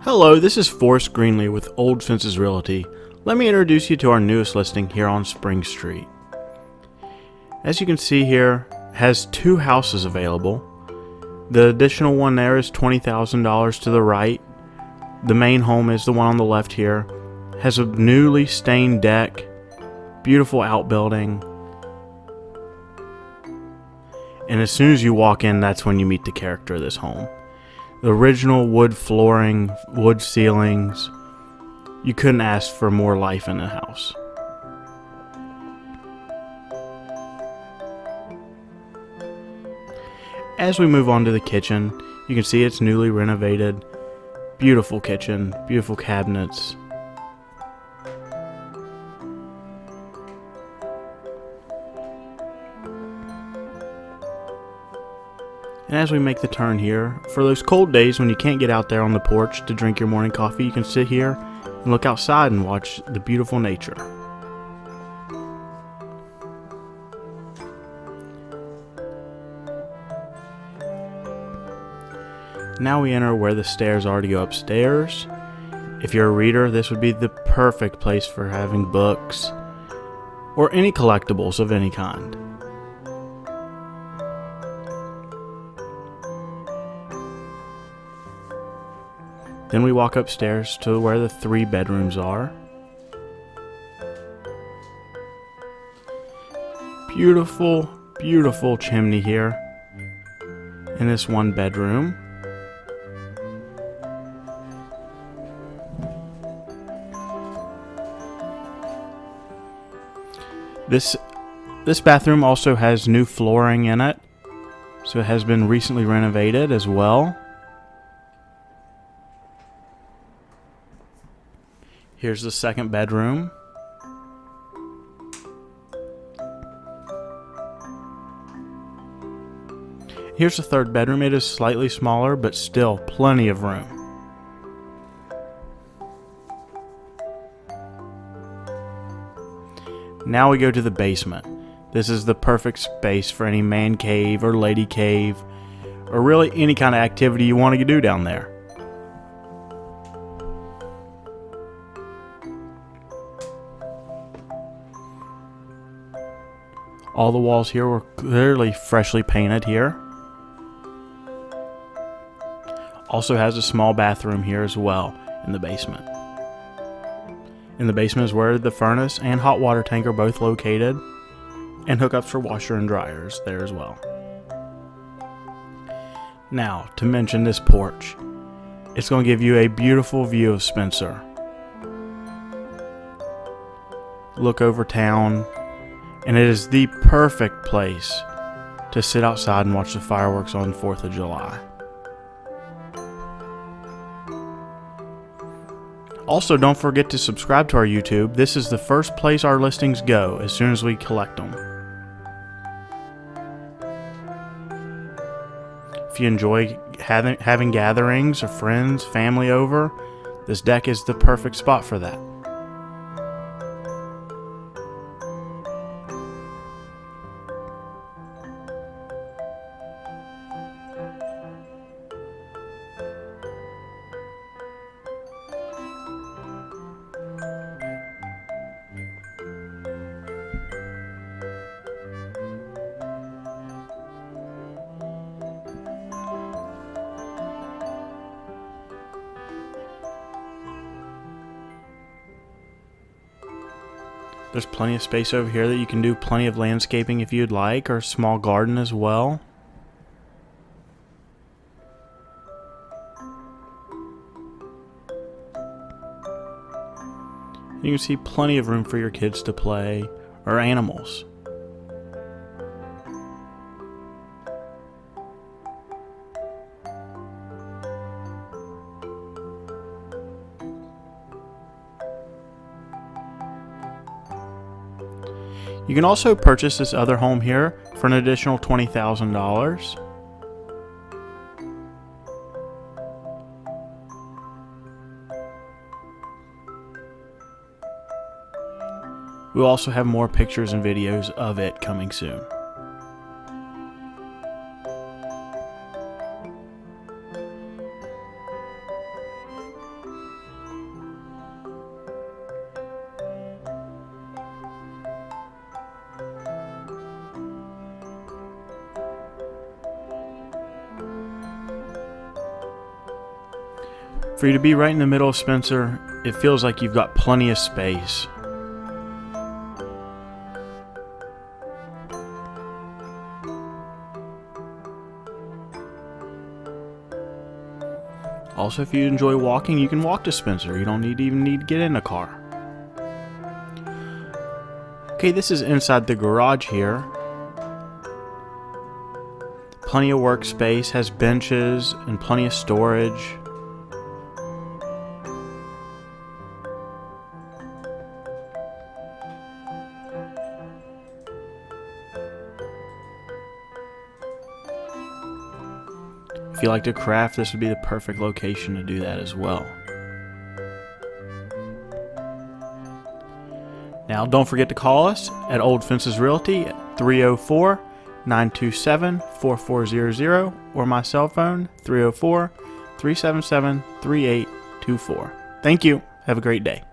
Hello, this is Forrest Greenlee with Old Fences Realty. Let me introduce you to our newest listing here on Spring Street. As you can see here, it has two houses available. The additional one there is $20,000 to the right. The main home is the one on the left here. Has a newly stained deck, beautiful outbuilding. And as soon as you walk in, that's when you meet the character of this home. The original wood flooring, wood ceilings. You couldn't ask for more life in a house. As we move on to the kitchen, you can see it's newly renovated. Beautiful kitchen, beautiful cabinets. And as we make the turn here, for those cold days when you can't get out there on the porch to drink your morning coffee, you can sit here and look outside and watch the beautiful nature. Now we enter where the stairs are to go upstairs. If you're a reader, this would be the perfect place for having books or any collectibles of any kind. Then we walk upstairs to where the 3 bedrooms are. Beautiful, beautiful chimney here in this 1 bedroom. This bathroom also has new flooring in it, so it has been recently renovated as well. Here's the 2nd bedroom. Here's the 3rd bedroom. It is slightly smaller, but still plenty of room. Now we go to the basement. This is the perfect space for any man cave or lady cave, or really any kind of activity you want to do down there. All the walls here were clearly freshly painted here. Also has a small bathroom here as well in the basement. In the basement is where the furnace and hot water tank are both located, and hookups for washer and dryers there as well. Now, to mention this porch, it's going to give you a beautiful view of Spencer. Look over town. And it is the perfect place to sit outside and watch the fireworks on 4th of July. Also, don't forget to subscribe to our YouTube. This is the first place our listings go as soon as we collect them. If you enjoy having gatherings or friends, family over, this deck is the perfect spot for that. There's plenty of space over here that you can do plenty of landscaping if you'd like, or a small garden as well. You can see plenty of room for your kids to play, or animals. You can also purchase this other home here for an additional $20,000. We'll also have more pictures and videos of it coming soon. For you to be right in the middle of Spencer, it feels like you've got plenty of space. Also, if you enjoy walking, you can walk to Spencer. You don't even need to get in a car. Okay, this is inside the garage here. Plenty of workspace, has benches and plenty of storage. If you like to craft, this would be the perfect location to do that as well. Now, don't forget to call us at Old Fences Realty at 304-927-4400 or my cell phone 304-377-3824. Thank you. Have a great day.